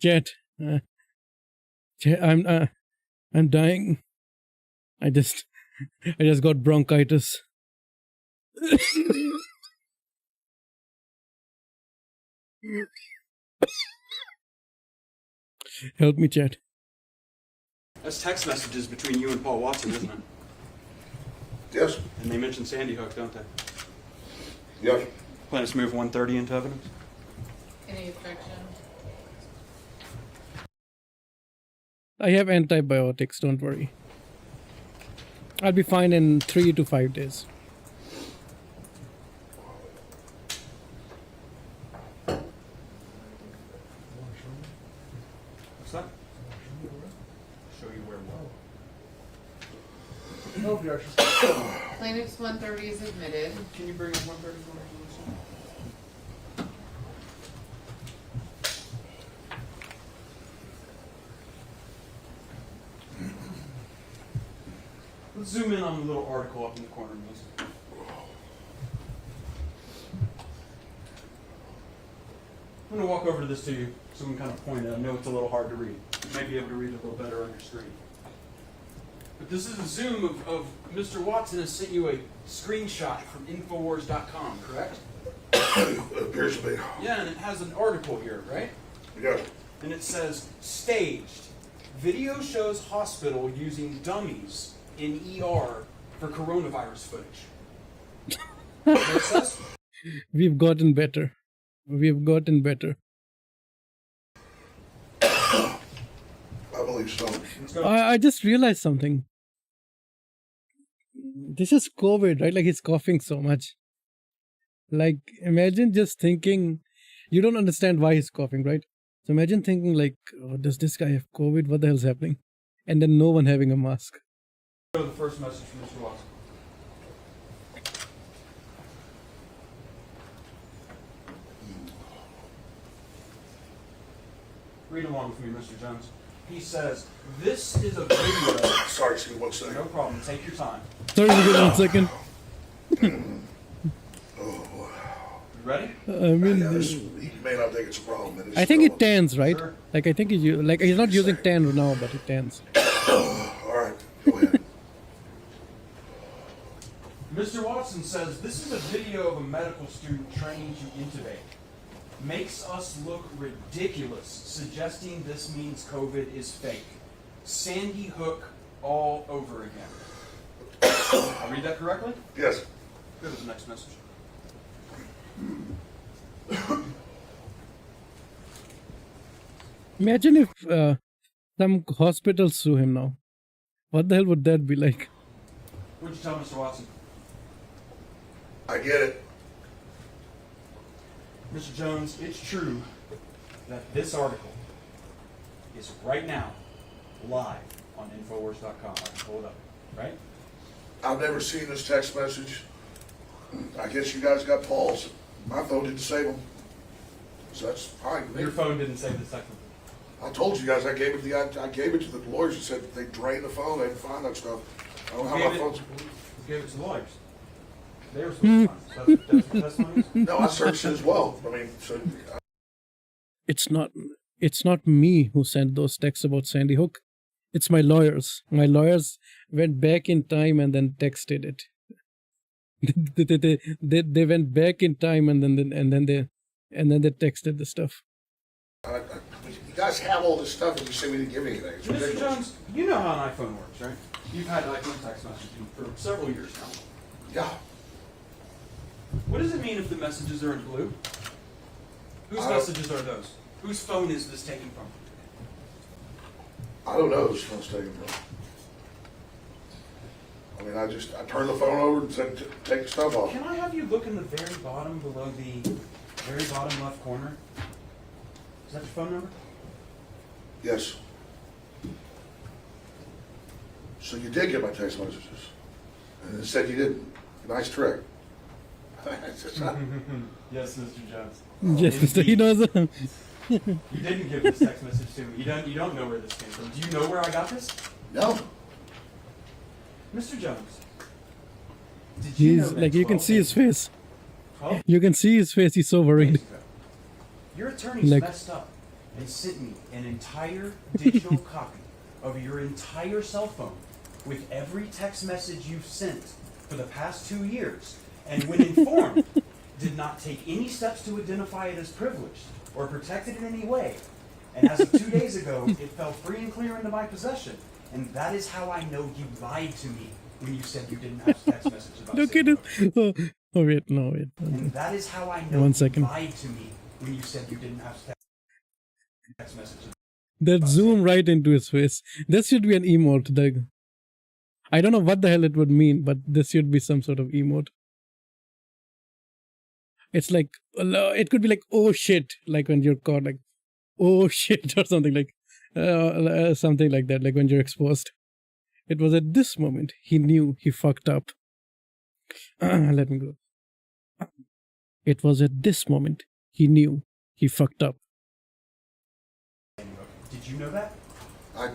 Jet, I'm dying. I just got bronchitis. Help me, Chet. That's text messages between you and Paul Watson, isn't it? Yes. And they mention Sandy Hook, don't they? Yes. Plaintiffs move 130 into evidence? Any objection? I have antibiotics, don't worry. I'll be fine in 3 to 5 days. that? Show you where what? No objections. Plaintiff's 130 is admitted. Can you bring in 134? Let's zoom in on the little article up in the corner, Miss. I'm going to walk over to this to you so we can kind of point it. I know it's a little hard to read. You might be able to read it a little better on your screen. But this is a zoom of Mr. Watson has sent you a screenshot from Infowars.com, correct? It appears to be. Yeah, and it has an article here, right? Yes. And it says, staged. Video shows hospital using dummies in ER for coronavirus footage. Make sense? We've gotten better. We've gotten better. I believe so. Let's go. I just realized something. This is COVID, right? Like he's coughing so much. Like imagine just thinking, you don't understand why he's coughing, right? So imagine thinking like, oh, does this guy have COVID? What the hell's happening? And then no one having a mask. Go to the first message from Mr. Watson. Read along with me, Mr. Jones. He says, this is a video. Sorry, excuse me 1 second. No problem. Take your time. Sorry, give me 1 second. Oh, You ready? I mean, yeah, he may not think it's a problem. It is I think it relevant. tans, right? Sure. Like I think he's not using tan now, but it tans. All right, go ahead. Mr. Watson says, this is a video of a medical student training to intubate. Makes us look ridiculous, suggesting this means COVID is fake. Sandy Hook all over again. I read that correctly? Yes. Go to the next message. Imagine if some hospitals sue him now. What the hell would that be like? What'd you tell Mr. Watson? I get it. Mr. Jones, it's true that this article is right now live on Infowars.com. I can pull it up, right? I've never seen this text message. I guess you guys got Paul's. My phone didn't save them. So that's fine with me. Your phone didn't save the second. I told you guys I gave it to the lawyers. Who said they drained the phone. They didn't find that stuff. I don't know how my phone's. Gave it to the lawyers. They were supposed to find it. That's what testimony is? No, I searched it as well. I mean, so It's not me who sent those texts about Sandy Hook. It's my lawyers. My lawyers went back in time and then texted it. they went back in time and then they texted the stuff. you guys have all this stuff and you say we didn't give anything. It's Mr. ridiculous. Jones, you know how an iPhone works, right? You've had iPhone text messaging for several years now. Yeah. What does it mean if the messages are in blue? Whose I don't- messages are those? Whose phone is this taken from? I don't know whose phone's taken from. I mean, I turned the phone over and said, take the stuff off. Can I have you look in the very bottom below the very bottom left corner? Is that your phone number? Yes. So you did get my text messages. And it said you didn't. Nice trick. It's just not- Yes, Mr. Jones. Yes, Mr. He knows. You didn't give this text message to me. You don't know where this came from. Do you know where I got this? No. Mr. Jones. Did you know He's that like, you can 12 see his face. 12 You can see his face. He's so days worried. ago, your attorneys Like- messed up and sent me an entire digital copy of your entire cell phone with every text message you've sent for the past 2 years, and when informed, did not take any steps to identify it as privileged or protect it in any way. And as of 2 days ago, it fell free and clear into my possession. And that is how I know you lied to me when you said you didn't have text messages about Look at Sandy it. Hook. Oh wait, no wait. And that is how I know 1 you second. lied to me when you said you didn't have text messages. That zoom right into his face. This should be an emote. I don't know what the hell it would mean, but this should be some sort of emote. It's like, it could be like, oh shit, like when you're caught, like, oh shit, or something like. Something like that, like when you're exposed. It was at this moment he knew he fucked up. Let me go. It was at this moment he knew he fucked up. Did you know that? I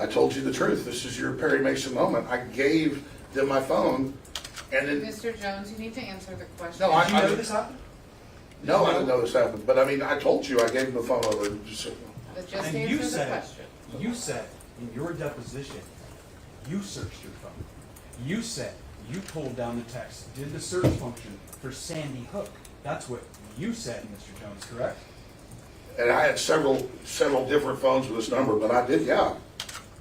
told you the truth. This is your Perry Mason moment. I gave them my phone, and then, Mr. Jones, you need to answer the question. No, Did you know this happened? no, I didn't know this happened, but I mean, I told you, I gave them the phone over. But just And answer the question. you said in your deposition, you searched your phone. You said you pulled down the text, did the search function for Sandy Hook. That's what you said, Mr. Jones, correct? And I had several different phones with this number, but I did, yeah.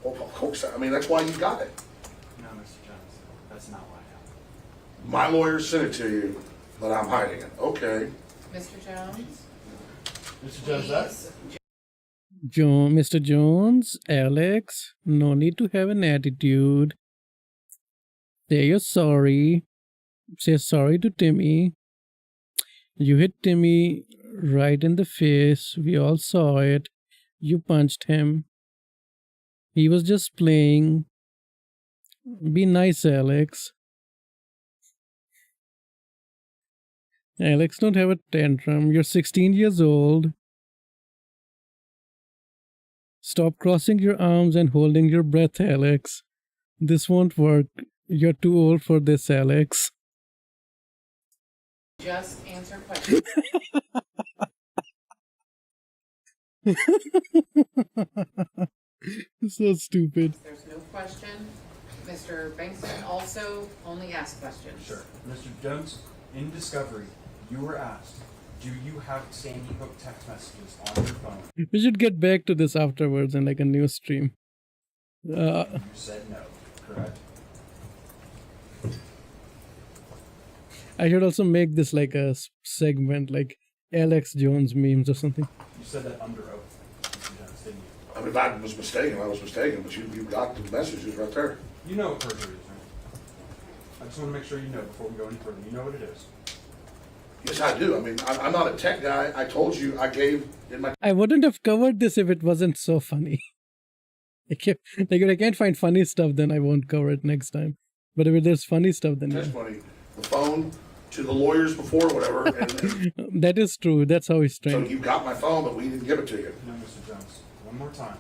Well, of course, I mean, that's why you got it. No, Mr. Jones, that's not what happened. My lawyer sent it to you, but I'm hiding it. Okay. Mr. Jones? Mr. Jones, that's Please, Mr. Jones, Alex, no need to have an attitude. Say you're sorry. Say sorry to Timmy. You hit Timmy right in the face. We all saw it. You punched him. He was just playing. Be nice, Alex. Alex, don't have a tantrum. You're 16 years old. Stop crossing your arms and holding your breath, Alex. This won't work. You're too old for this, Alex. just answer question. So stupid. There's no question. Mr. Bankston also only asked questions. sure. Mr. Jones, in discovery, you were asked, do you have Sandy Hook text messages on your phone? We should get back to this afterwards in like a new stream. You said no, correct? I should also make this like a segment, like Alex Jones memes or something. You said that under oath, Mr. Jones, didn't you? I mean, if I was mistaken, but you got the messages right there. You know what perjury is, right? I just want to make sure you know before we go any further. You know what it is. Yes, I do. I mean, I'm not a tech guy. I told you I gave in my I wouldn't have covered this if it wasn't so funny. Like if I can't find funny stuff, then I won't cover it next time. But if there's funny stuff, then yeah. testimony, the phone to the lawyers before, whatever, and That is true. That's how he's so trained. you got my phone, but we didn't give it to you. No, Mr. Jones, one more time.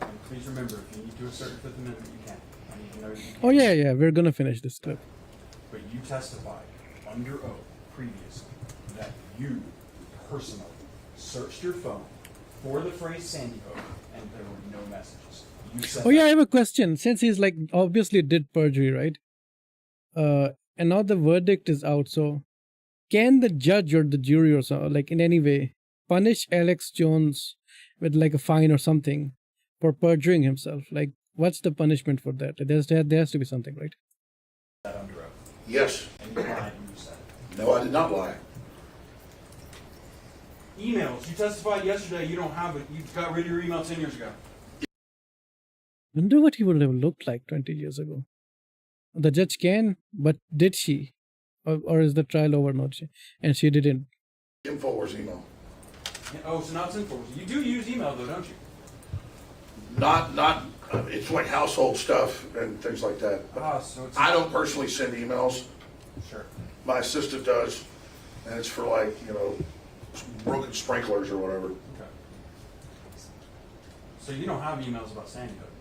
And please remember, if you need to assert the Fifth Amendment, you can. I need to know you can. Oh yeah, we're gonna finish this clip. But you testified under oath previously that you personally searched your phone for the phrase Sandy Hook and there were no messages. You said Oh yeah, I that. have a question. Since he's like obviously did perjury, right? And now the verdict is out. So, can the judge or the jury or so, like in any way, punish Alex Jones with like a fine or something for perjuring himself? Like, what's the punishment for that? There has to be something, right? That under oath. Yes. And you lied when you said it. No, I did not lie. Emails. You testified yesterday you don't have it. You got rid of your email 10 years ago. Wonder what he would have looked like 20 years ago. The judge can, but did she? Or is the trial over? Not she, and she didn't. InfoWars email. Oh, so now it's InfoWars. You do use email though, don't you? Not. It's like household stuff and things like that. So it's I don't personally send emails. Sure. My assistant does, and it's for like broken sprinklers or whatever. Okay. So you don't have emails about Sandy Hook.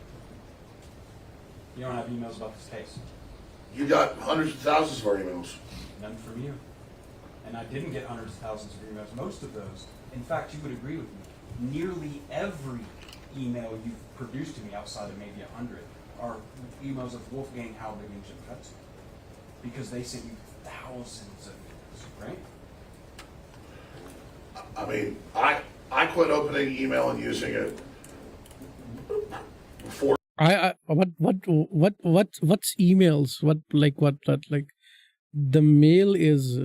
You don't have emails about this case. You got hundreds of thousands of our emails. None from you. And I didn't get hundreds of thousands of emails. Most of those, in fact, you would agree with me, nearly every email you've produced to me outside of maybe 100 are emails of Wolfgang Halbig and Jim Hudson. Because they sent you thousands of emails, right? I mean, I quit opening email and using it before. What's emails? What like the mail is?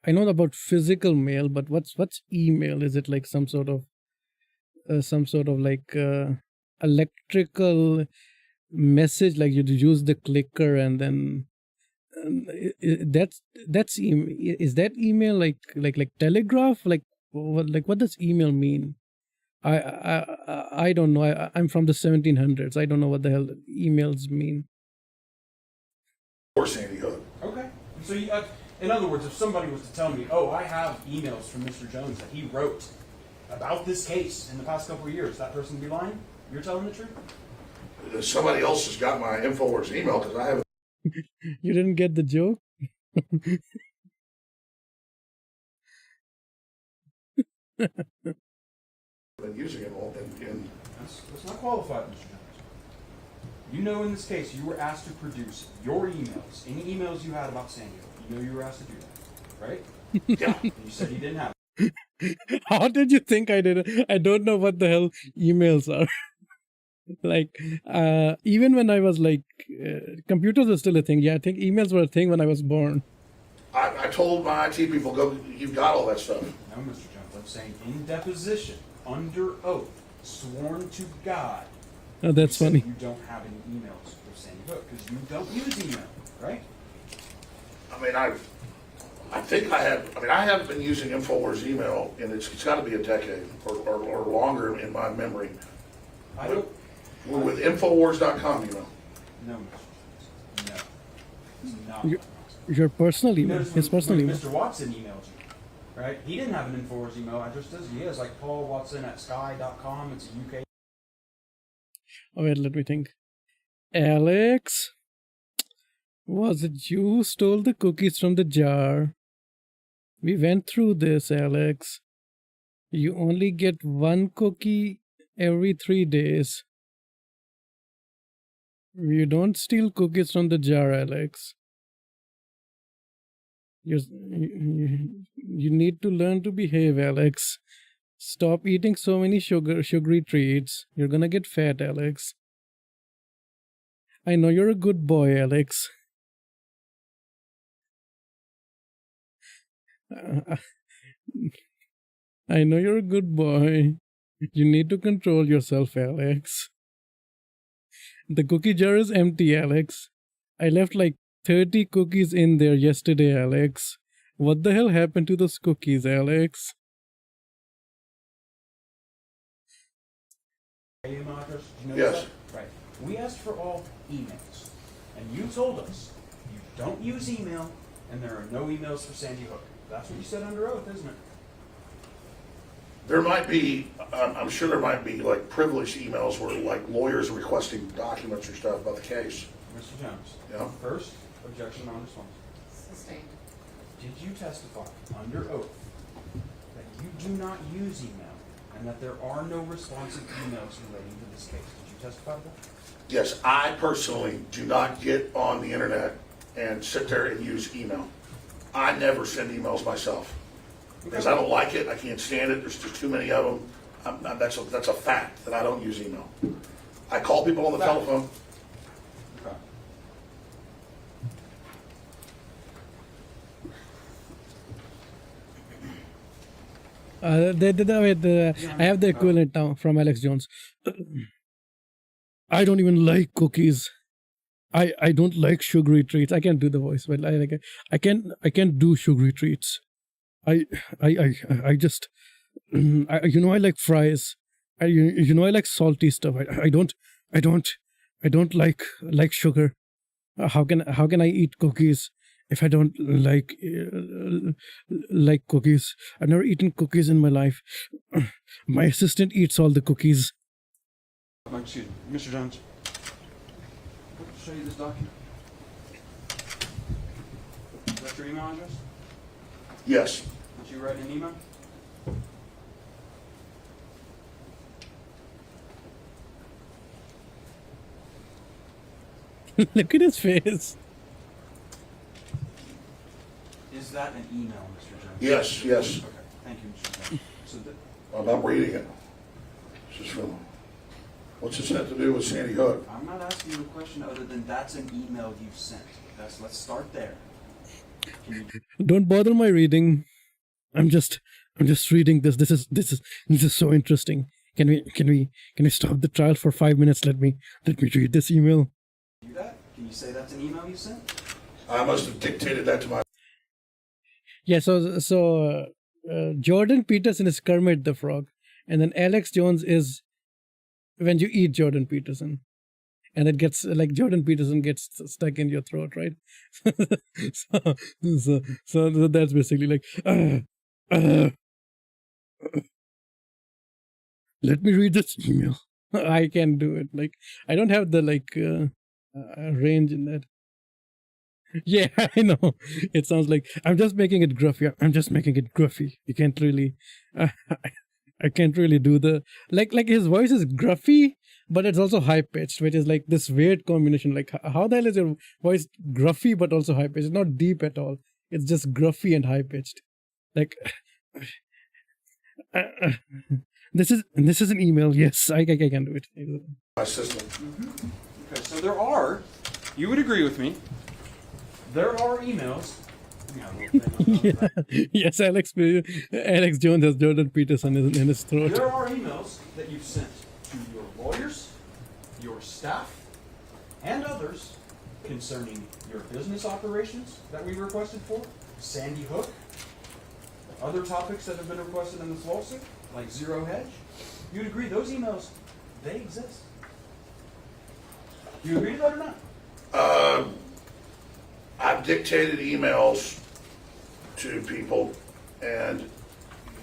I know about physical mail, but what's email? Is it like some sort of like electrical message? Like you use the clicker and then that's email. Is that email like telegraph? Like what does email mean? I don't know. I'm from the 1700s. I don't know what the hell emails mean. Or Sandy Hook. Okay. So, you, in other words, if somebody was to tell me, oh, I have emails from Mr. Jones that he wrote about this case in the past couple of years, that person would be lying? You're telling the truth? Somebody else has got my InfoWars email because I haven't You didn't get the joke? been using it all in That's not qualified, Mr. Jones. You know in this case you were asked to produce your emails, any emails you had about Sandy Hook. You know you were asked to do that, right? yeah. And you said you didn't have How did you think I did it? I don't know what the hell emails are. Like, even when I was like, computers were still a thing. Yeah, I think emails were a thing when I was born. I told my IT people, go, you've got all that stuff. No, Mr. Jones, I'm saying in deposition, under oath, sworn to God. Oh, that's you said funny. You don't have any emails for Sandy Hook because you don't use email, right? I mean, I think I haven't been using InfoWars email, and it's got to be a decade or longer in my memory. I don't. We're with Infowars.com, you know. No, Mr. Jones. No. It's not. You- Your personal email, Notice his when personal email. Mr. Watson emailed you, right? He didn't have an Infowars email address, does he? He has like Paul Watson at sky.com. It's a UK. Oh, wait, let me think. Alex, was it you who stole the cookies from the jar? We went through this, Alex. You only get one cookie every 3 days. You don't steal cookies from the jar, Alex. You need to learn to behave, Alex. Stop eating so many sugary treats. You're gonna get fat, Alex. I know you're a good boy, Alex. I know you're a good boy. You need to control yourself, Alex. The cookie jar is empty, Alex. I left like 30 cookies in there yesterday, Alex. What the hell happened to those cookies, Alex? Email address? Did you know Yes. that? Right. We asked for all emails, and you told us you don't use email, and there are no emails for Sandy Hook. That's what you said under oath, isn't it? There might be, I'm sure there might be like privileged emails where like lawyers requesting documents or stuff about the case. Mr. Jones. Yeah. First, objection non-responsive. Sustained. Did you testify under oath that you do not use email and that there are no responsive emails relating to this case? Did you testify to that? Yes, I personally do not get on the internet and sit there and use email. I never send emails myself because I don't like it. I can't stand it. There's just too many of them. That's a fact that I don't use email. I call people on the Fact. telephone. Okay. I have the equivalent now from Alex Jones. I don't even like cookies. I don't like sugary treats. I can't do the voice, but I can't do sugary treats. I just I like fries. I like salty stuff. I don't like sugar. How can I eat cookies if I don't like cookies? I've never eaten cookies in my life. My assistant eats all the cookies. Excuse me, Mr. Jones. I'll show you this document. Is that your email address? Yes. Did you write an email? Look at his face. Is that an email, Mr. Jones? Yes. Okay, thank you, Mr. Jones. So I'm reading it. It's just from, what's this have to do with Sandy Hook? I'm not asking you a question other than that's an email you sent. Let's start there. Can you Don't bother my reading. I'm just reading this. This is so interesting. Can we stop the trial for 5 minutes? Let me read this email. do that? Can you say that's an email you sent? I must have dictated that to my. Yeah. So Jordan Peterson is Kermit the Frog, and then Alex Jones is when you eat Jordan Peterson, and it gets like Jordan Peterson gets stuck in your throat, right? so, so that's basically like, let me read this email. I can do it. Like I don't have the range in that. Yeah, I know. It sounds like I'm just making it gruffy. I'm just making it gruffy. You can't really, I can't really do the like his voice is gruffy, but it's also high pitched, which is like this weird combination. Like how the hell is your voice gruffy but also high pitched? It's not deep at all. It's just gruffy and high pitched. Like this is an email. Yes, I can do it. My system. Okay, so you would agree with me, there are emails. Yeah. Yes, Alex Jones has Jordan Peterson in his throat. There are emails that you've sent to your lawyers, your staff, and others concerning your business operations that we requested for, Sandy Hook, other topics that have been requested in this lawsuit, like Zero Hedge. You'd agree those emails, they exist. You agree to that or not? I've dictated emails to people, and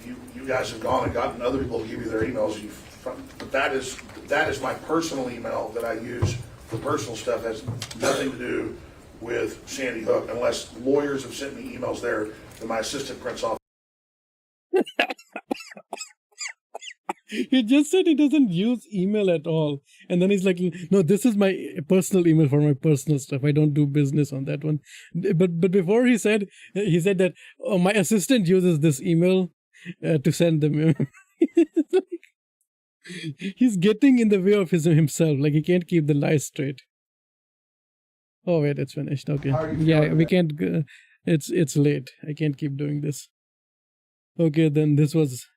you guys have gone and gotten other people to give you their emails. But that is my personal email that I use for personal stuff. Has nothing to do with Sandy Hook, unless lawyers have sent me emails there that my assistant prints off. He just said he doesn't use email at all. And then he's like, no, this is my personal email for my personal stuff. I don't do business on that one. But before he said that my assistant uses this email to send them. He's getting in the way of himself. Like he can't keep the lies straight. Oh, wait, it's finished. Okay. Yeah, we can't. It's late. I can't keep doing this. Okay, then this was...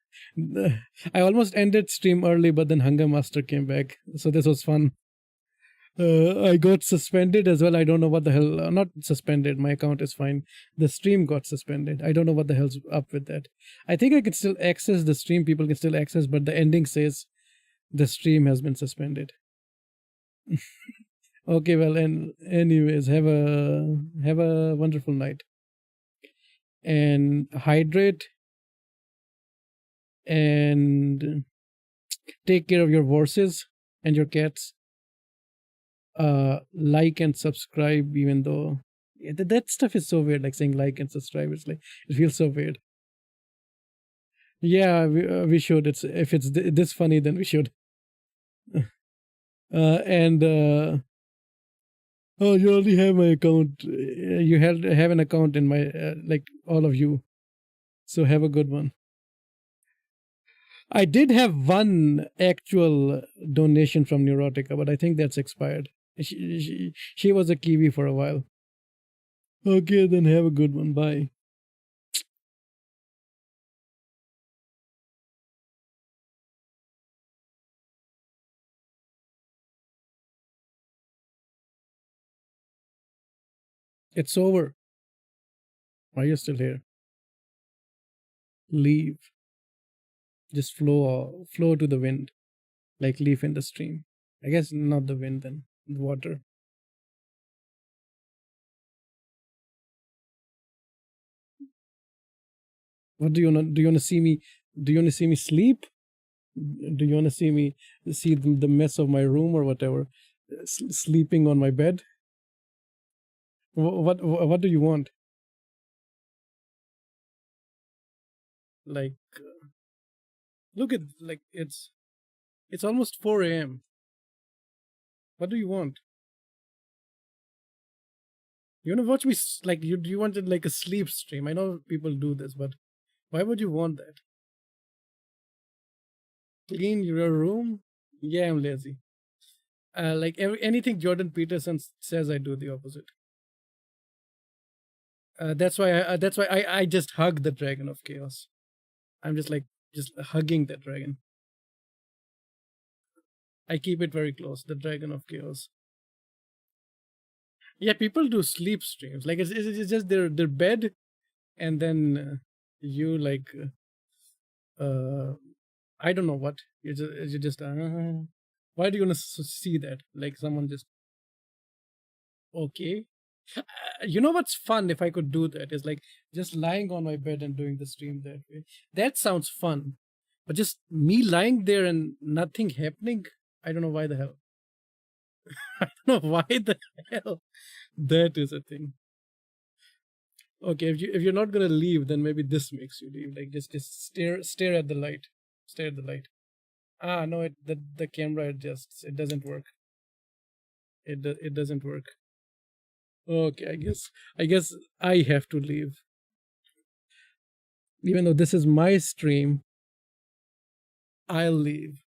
I almost ended stream early, but then Hunger Master came back, so this was fun. I got suspended as well. I don't know what the hell. Not suspended. My account is fine. The stream got suspended. I don't know what the hell's up with that. I think I can still access the stream. People can still access, but the ending says the stream has been suspended. Okay, well, and anyways, have a wonderful night, and hydrate. And take care of your horses and your cats. Like and subscribe, even though that stuff is so weird. Like saying like and subscribe, it's like it feels so weird. Yeah, we should. If it's this funny, then we should. And oh, you already have my account. You have an account in my like all of you. So have a good one. I did have one actual donation from Neurotica, but I think that's expired. She was a Kiwi for a while. Okay, then have a good one. Bye. It's over. Are you still here? Leave. Just flow to the wind, like leaf in the stream. I guess not the wind then, the water. What do you want? Do you want to see me? Do you want to see me sleep? Do you want to see the mess of my room or whatever? Sleeping on my bed. What do you want? Like. Look at like it's almost 4 a.m. What do you want? You want to watch me like you wanted like a sleep stream? I know people do this, but why would you want that? Clean your room? Yeah, I'm lazy. Like anything Jordan Peterson says, I do the opposite. That's why I just hug the Dragon of Chaos. I'm just hugging that dragon. I keep it very close, the Dragon of Chaos. Yeah, people do sleep streams. Like it's just their bed, and then you like I don't know what you just. Why do you want to see that? Like someone just okay. You know what's fun if I could do that is like just lying on my bed and doing the stream that way. That sounds fun. But just me lying there and nothing happening, I don't know why the hell. I don't know why the hell that is a thing. Okay, if you're not gonna leave, then maybe this makes you leave. Like just stare at the light. Stare at the light. Ah no, the camera adjusts. It doesn't work. It doesn't work. Okay, I guess I have to leave. Even though this is my stream, I'll leave.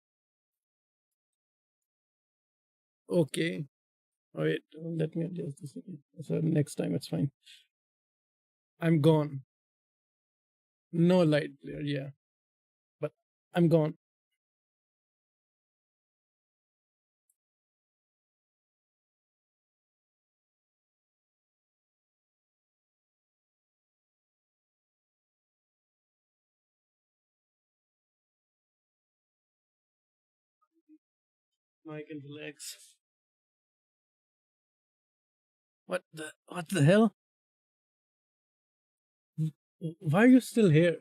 Okay. All right, let me adjust this again. So next time it's fine. I'm gone. No light glare, yeah. But I'm gone. Now I can relax. What the hell? Why are you still here?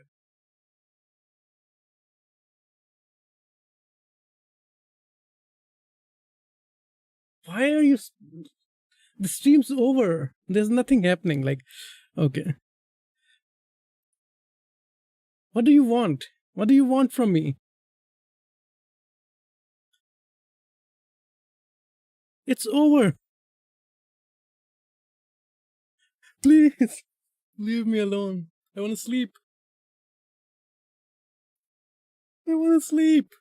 Why are you? The stream's over. There's nothing happening. Like, okay. What do you want? What do you want from me? It's over. Please, leave me alone. I want to sleep. I want to sleep.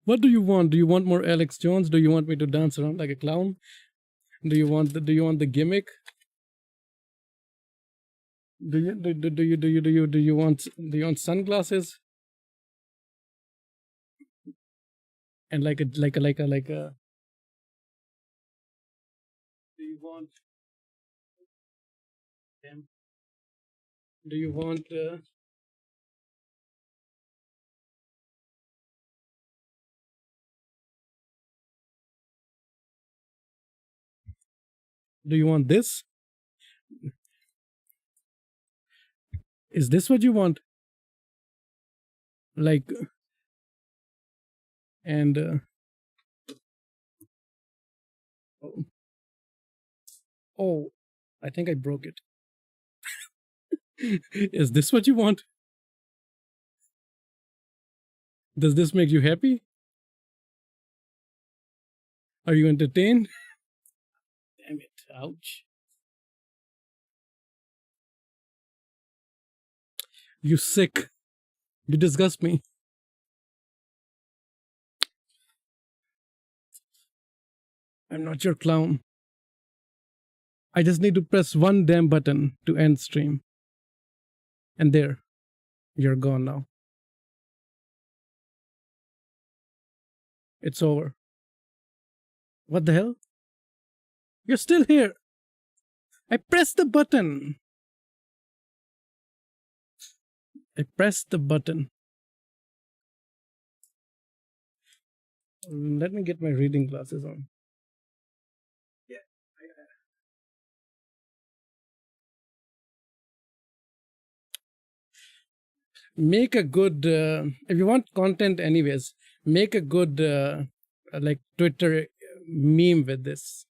What do you want? Do you want more Alex Jones? Do you want me to dance around like a clown? Do you want the gimmick? Do you want sunglasses? And like a do you want do you want do you want this? Is this what you want? Like and oh, I think I broke it. Is this what you want? Does this make you happy? Are you entertained? Damn it. Ouch. You sick. You disgust me. I'm not your clown. I just need to press one damn button to end stream. And there. You're gone now. It's over. What the hell? You're still here. I pressed the button. I pressed the button. Let me get my reading glasses on. Yeah. Make a good, if you want content anyways, make a good, like Twitter meme with this.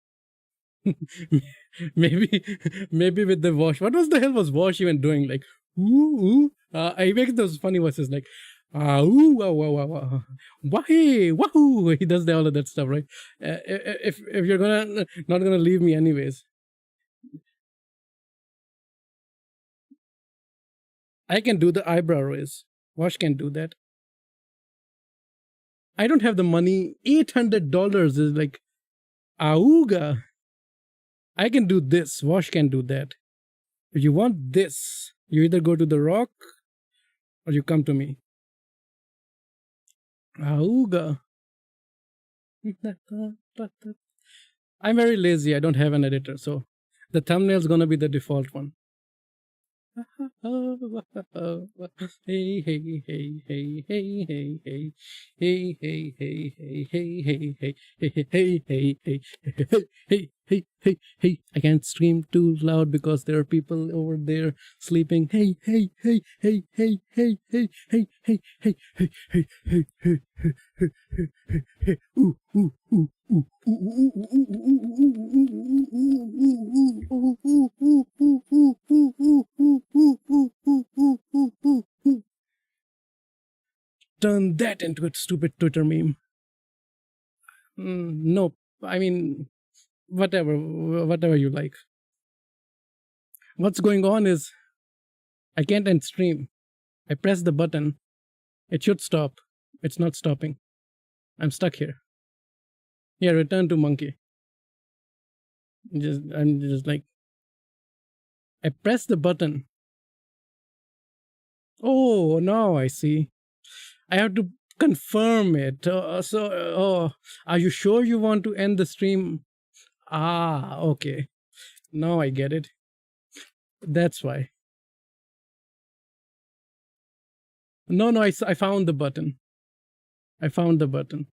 maybe with the Wash. What was the hell was Wash even doing? Like, ooh, I make those funny voices like, ooh, wow, wow, wow, wow, wahey, wahoo. He does all of that stuff, right? If you're not gonna leave me anyways, I can do the eyebrow raise. Wash can do that. I don't have the money. $800 is like, auga. I can do this. Wash can do that. If you want this, you either go to The Rock or you come to me. Auga. I'm very lazy. I don't have an editor, so the thumbnail's gonna be the default one. Hey, hey, hey, hey, hey, hey, hey. Hey, hey, hey, hey, hey, hey, hey, hey, hey, hey, hey, hey, hey, hey, hey. I can't scream too loud because there are people over there sleeping. Hey, hey, hey, hey, hey, hey, hey, hey, hey, hey, hey, hey, hey, hey, hey. Ooh, ooh, ooh, ooh, turn that into a stupid Twitter meme. No, I mean, whatever you like. What's going on is I can't end stream. I press the button. It should stop. It's not stopping. I'm stuck here. Yeah, return to monkey. I'm just like, I press the button. Oh, now I see. I have to confirm it. Are you sure you want to end the stream? Ah, okay. Now I get it. That's why. No, I found the button. I found the button.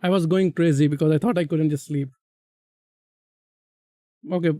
I was going crazy because I thought I couldn't just sleep. Okay,